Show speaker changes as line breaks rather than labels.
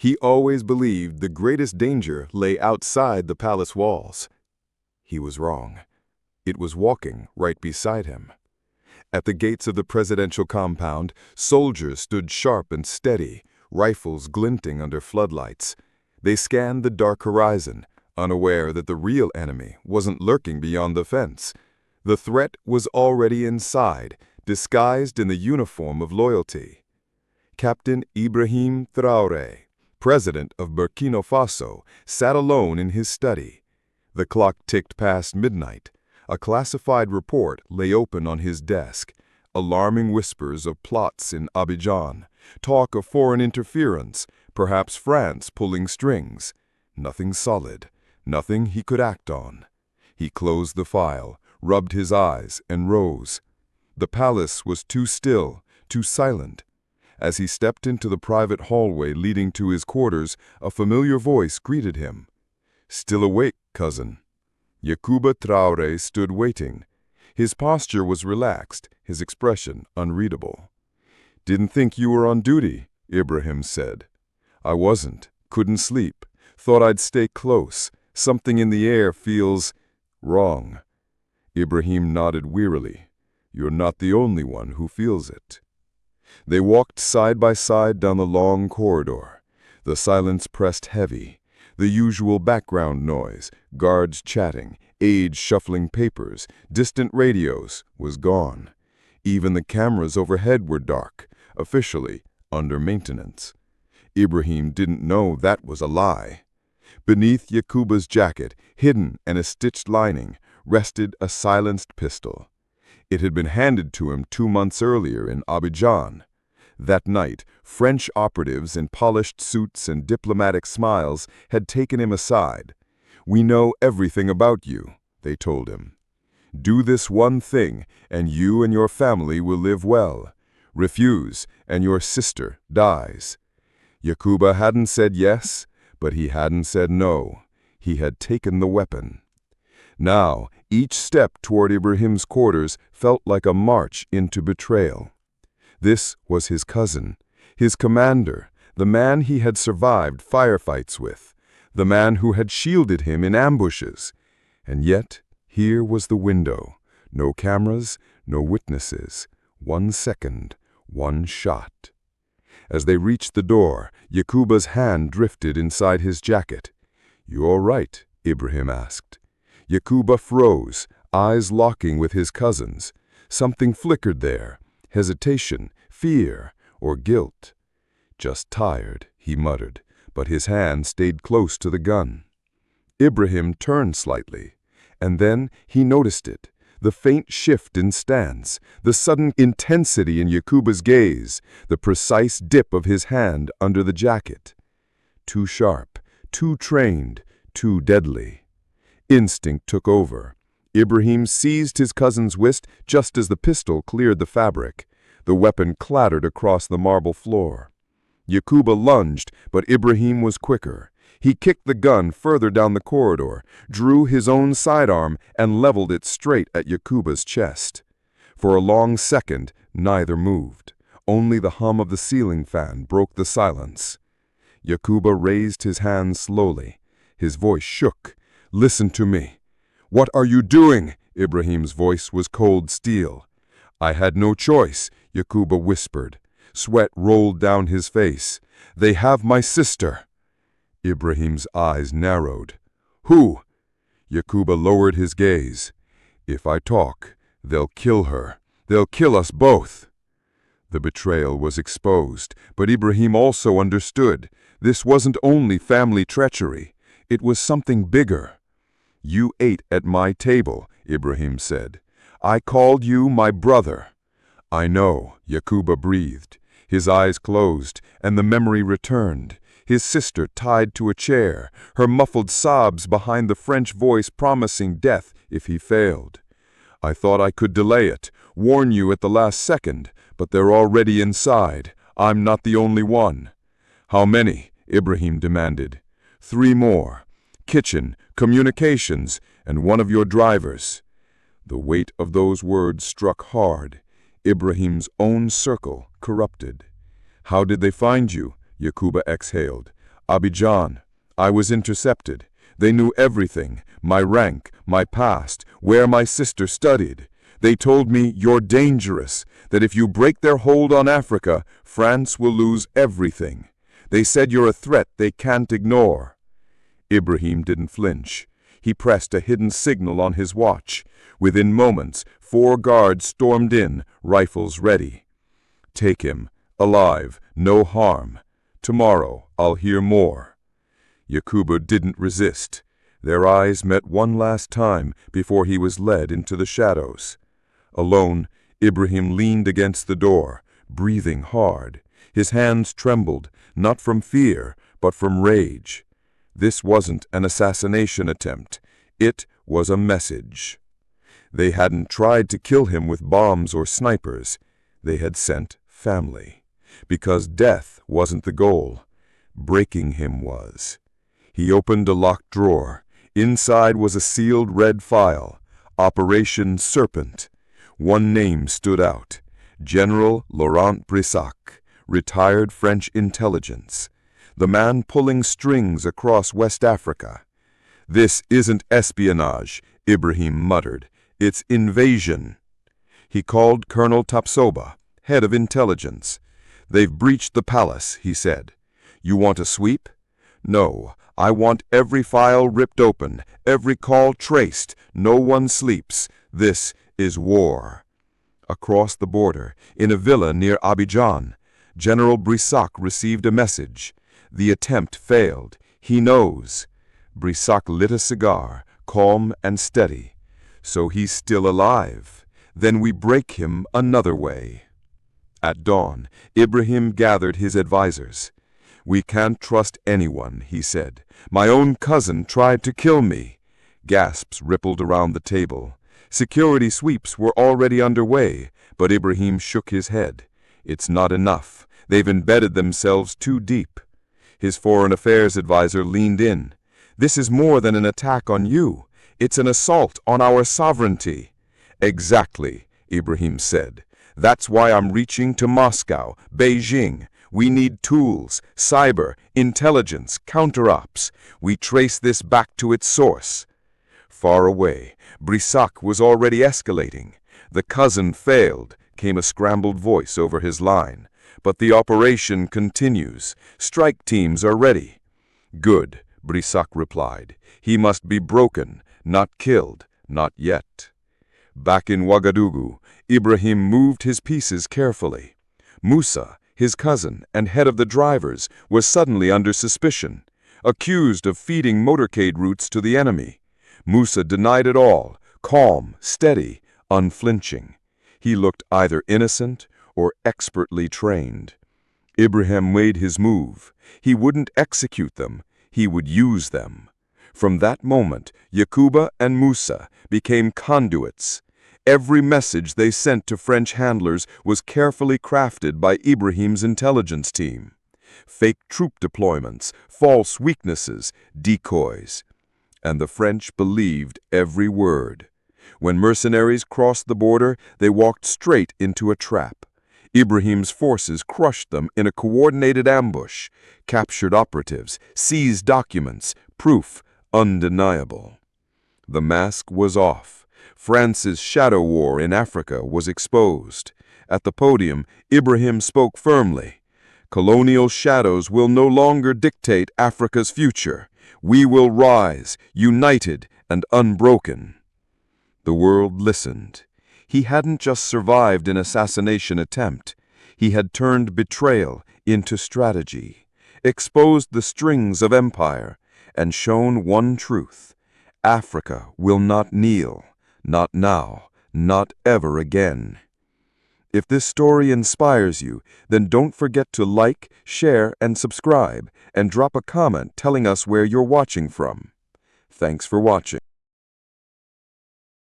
He always believed the greatest danger lay outside the palace walls. He was wrong. It was walking right beside him. At the gates of the presidential compound, soldiers stood sharp and steady, rifles glinting under floodlights. They scanned the dark horizon, unaware that the real enemy wasn't lurking beyond the fence. The threat was already inside, disguised in the uniform of loyalty. Captain Ibrahim Traoré, president of Burkina Faso, sat alone in his study. The clock ticked past midnight. A classified report lay open on his desk. Alarming whispers of plots in Abidjan, talk of foreign interference, perhaps France pulling strings. Nothing solid, nothing he could act on. He closed the file, rubbed his eyes, and rose. The palace was too still, too silent. As he stepped into the private hallway leading to his quarters, a familiar voice greeted him. "Still awake, cousin?" Yacouba Traoré stood waiting. His posture was relaxed, his expression unreadable. "Didn't think you were on duty," Ibrahim said. "I wasn't. Couldn't sleep. Thought I'd stay close. Something in the air feels wrong." Ibrahim nodded wearily. "You're not the only one who feels it." They walked side by side down the long corridor. The silence pressed heavy. The usual background noise, guards chatting, aides shuffling papers, distant radios, was gone. Even the cameras overhead were dark, officially under maintenance. Ibrahim didn't know that was a lie. Beneath Yacouba's jacket, hidden in a stitched lining, rested a silenced pistol. It had been handed to him 2 months earlier in Abidjan. That night, French operatives in polished suits and diplomatic smiles had taken him aside. "We know everything about you," they told him. "Do this one thing, and you and your family will live well. Refuse, and your sister dies." Yacouba hadn't said yes, but he hadn't said no. He had taken the weapon. Now, each step toward Ibrahim's quarters felt like a march into betrayal. This was his cousin, his commander, the man he had survived firefights with, the man who had shielded him in ambushes. And yet, here was the window. No cameras, no witnesses. 1 second, 1 shot. As they reached the door, Yacouba's hand drifted inside his jacket. "You all right?" Ibrahim asked. Yacouba froze, eyes locking with his cousin's. Something flickered there. Hesitation, fear, or guilt. "Just tired," he muttered, but his hand stayed close to the gun. Ibrahim turned slightly, and then he noticed it, the faint shift in stance, the sudden intensity in Yacouba's gaze, the precise dip of his hand under the jacket. Too sharp, too trained, too deadly. Instinct took over. Ibrahim seized his cousin's wrist just as the pistol cleared the fabric. The weapon clattered across the marble floor. Yacouba lunged, but Ibrahim was quicker. He kicked the gun further down the corridor, drew his own sidearm, and leveled it straight at Yacouba's chest. For a long second, neither moved. Only the hum of the ceiling fan broke the silence. Yacouba raised his hand slowly. His voice shook. "Listen to me." "What are you doing?" Ibrahim's voice was cold steel. "I had no choice," Yacouba whispered. Sweat rolled down his face. "They have my sister." Ibrahim's eyes narrowed. "Who?" Yacouba lowered his gaze. "If I talk, they'll kill her. They'll kill us both." The betrayal was exposed, but Ibrahim also understood. This wasn't only family treachery. It was something bigger. "You ate at my table," Ibrahim said. "I called you my brother." "I know," Yacouba breathed. His eyes closed, and the memory returned. His sister tied to a chair, her muffled sobs behind the French voice promising death if he failed. "I thought I could delay it, warn you at the last second, but they're already inside. I'm not the only one." "How many?" Ibrahim demanded. "3 more. Kitchen, communications, and one of your drivers." The weight of those words struck hard. Ibrahim's own circle corrupted. "How did they find you?" Yacouba exhaled. Abidjan. I was intercepted. They knew everything, my rank, my past, where my sister studied. They told me, you're dangerous, that if you break their hold on Africa, France will lose everything. They said you're a threat they can't ignore. Ibrahim didn't flinch. He pressed a hidden signal on his watch. Within moments, 4 guards stormed in, rifles ready. Take him, alive, no harm. Tomorrow, I'll hear more. Yakuba didn't resist. Their eyes met one last time before he was led into the shadows. Alone, Ibrahim leaned against the door, breathing hard. His hands trembled, not from fear, but from rage. This wasn't an assassination attempt. It was a message. They hadn't tried to kill him with bombs or snipers. They had sent family. Because death wasn't the goal. Breaking him was. He opened a locked drawer. Inside was a sealed red file. Operation Serpent. One name stood out. General Laurent Brissac, retired French intelligence. The man pulling strings across West Africa. This isn't espionage, Ibrahim muttered. It's invasion. He called Colonel Tapsoba, head of intelligence. They've breached the palace, he said. You want a sweep? No, I want every file ripped open, every call traced. No one sleeps. This is war. Across the border, in a villa near Abidjan, General Brissac received a message. The attempt failed. He knows. Brissac lit a cigar, calm and steady. So he's still alive. Then we break him another way. At dawn, Ibrahim gathered his advisors. We can't trust anyone, he said. My own cousin tried to kill me. Gasps rippled around the table. Security sweeps were already underway, but Ibrahim shook his head. It's not enough. They've embedded themselves too deep. His foreign affairs advisor leaned in. This is more than an attack on you. It's an assault on our sovereignty. Exactly, Ibrahim said. That's why I'm reaching to Moscow, Beijing. We need tools, cyber, intelligence, counter-ops. We trace this back to its source. Far away, Brissac was already escalating. The cousin failed, came a scrambled voice over his line. But the operation continues. Strike teams are ready. Good, Brissac replied. He must be broken, not killed, not yet. Back in Ouagadougou, Ibrahim moved his pieces carefully. Musa, his cousin and head of the drivers, was suddenly under suspicion, accused of feeding motorcade routes to the enemy. Musa denied it all, calm, steady, unflinching. He looked either innocent or expertly trained. Ibrahim made his move. He wouldn't execute them. He would use them. From that moment, Yakuba and Musa became conduits. Every message they sent to French handlers was carefully crafted by Ibrahim's intelligence team. Fake troop deployments, false weaknesses, decoys. And the French believed every word. When mercenaries crossed the border, they walked straight into a trap. Ibrahim's forces crushed them in a coordinated ambush, captured operatives, seized documents, proof undeniable. The mask was off. France's shadow war in Africa was exposed. At the podium, Ibrahim spoke firmly. Colonial shadows will no longer dictate Africa's future. We will rise, united and unbroken. The world listened. He hadn't just survived an assassination attempt. He had turned betrayal into strategy, exposed the strings of empire, and shown one truth. Africa will not kneel, not now, not ever again. If this story inspires you, then don't forget to like, share, and subscribe, and drop a comment telling us where you're watching from. Thanks for watching.